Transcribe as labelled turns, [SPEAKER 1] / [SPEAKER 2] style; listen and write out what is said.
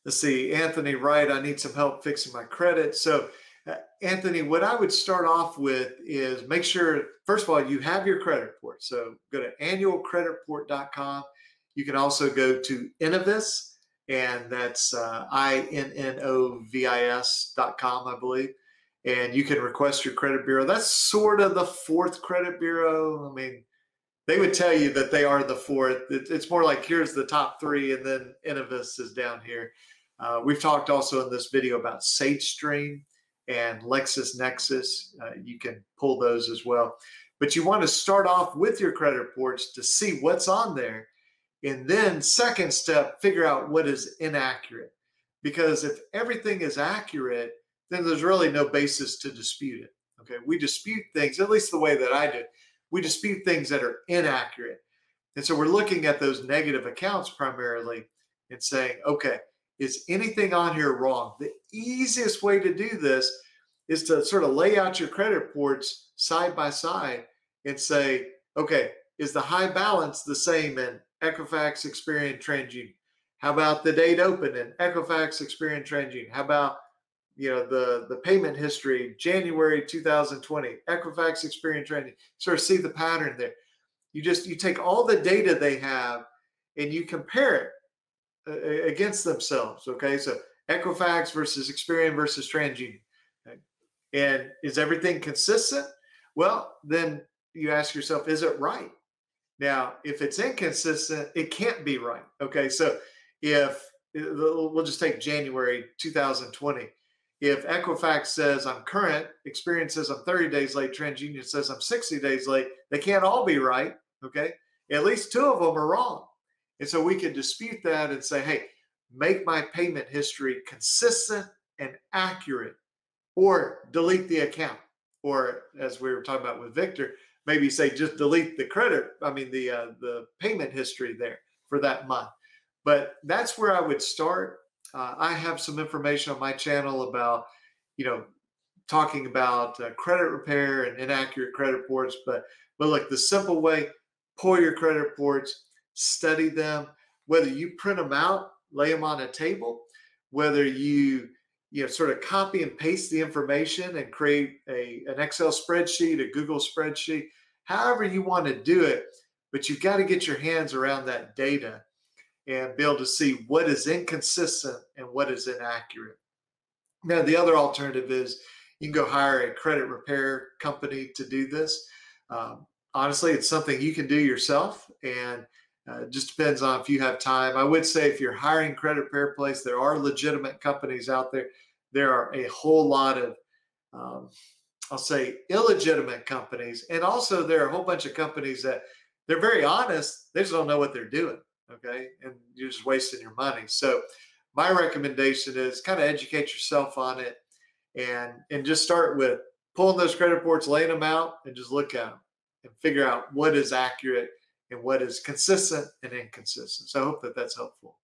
[SPEAKER 1] let's see, Anthony Wright, I need some help fixing my credit. So, Anthony, what I would start off with is make sure, first of all, you have your credit report. So go to annualcreditreport.com. You can also go to Innovis, and that's INNOVIS.com, I believe. And you can request your credit bureau. That's sort of the fourth credit bureau. I mean, they would tell you that they are the fourth. It's more like here's the top three, and then Innovis is down here. We've talked also in this video about SageStream and LexisNexis. You can pull those as well. But you want to start off with your credit reports to see what's on there. And then second step, figure out what is inaccurate. Because if everything is accurate, then there's really no basis to dispute it. Okay, we dispute things, at least the way that I do. We dispute things that are inaccurate. And so we're looking at those negative accounts primarily and saying, okay, is anything on here wrong? The easiest way to do this is to sort of lay out your credit reports side by side and say, okay, is the high balance the same in Equifax, Experian, TransUnion? How about the date open in Equifax, Experian, TransUnion? How about the payment history, January 2020, Equifax, Experian, TransUnion? Sort of see the pattern there. You take all the data they have and you compare it against themselves. Okay, so Equifax versus Experian versus TransUnion. Okay? And is everything consistent? Well, then you ask yourself, is it right? Now, if it's inconsistent, it can't be right. Okay, so we'll just take January 2020. If Equifax says I'm current, Experian says I'm 30 days late, TransUnion says I'm 60 days late, they can't all be right. Okay, at least two of them are wrong. And so we can dispute that and say, hey, make my payment history consistent and accurate, or delete the account. Or as we were talking about with Victor, maybe say just delete the payment history there for that month. But that's where I would start. I have some information on my channel about, talking about credit repair and inaccurate credit reports. But look, the simple way, pull your credit reports, study them, whether you print them out, lay them on a table, whether you sort of copy and paste the information and create an Excel spreadsheet, a Google spreadsheet, however you want to do it, but you've got to get your hands around that data and be able to see what is inconsistent and what is inaccurate. Now, the other alternative is you can go hire a credit repair company to do this. Honestly, it's something you can do yourself, and it just depends on if you have time. I would say if you're hiring credit repair place, there are legitimate companies out there. There are a whole lot of, I'll say, illegitimate companies. And also there are a whole bunch of companies that they're very honest. They just don't know what they're doing. Okay. And you're just wasting your money. So my recommendation is kind of educate yourself on it and just start with pulling those credit reports, laying them out, and just look at them and figure out what is accurate and what is consistent and inconsistent. So I hope that that's helpful.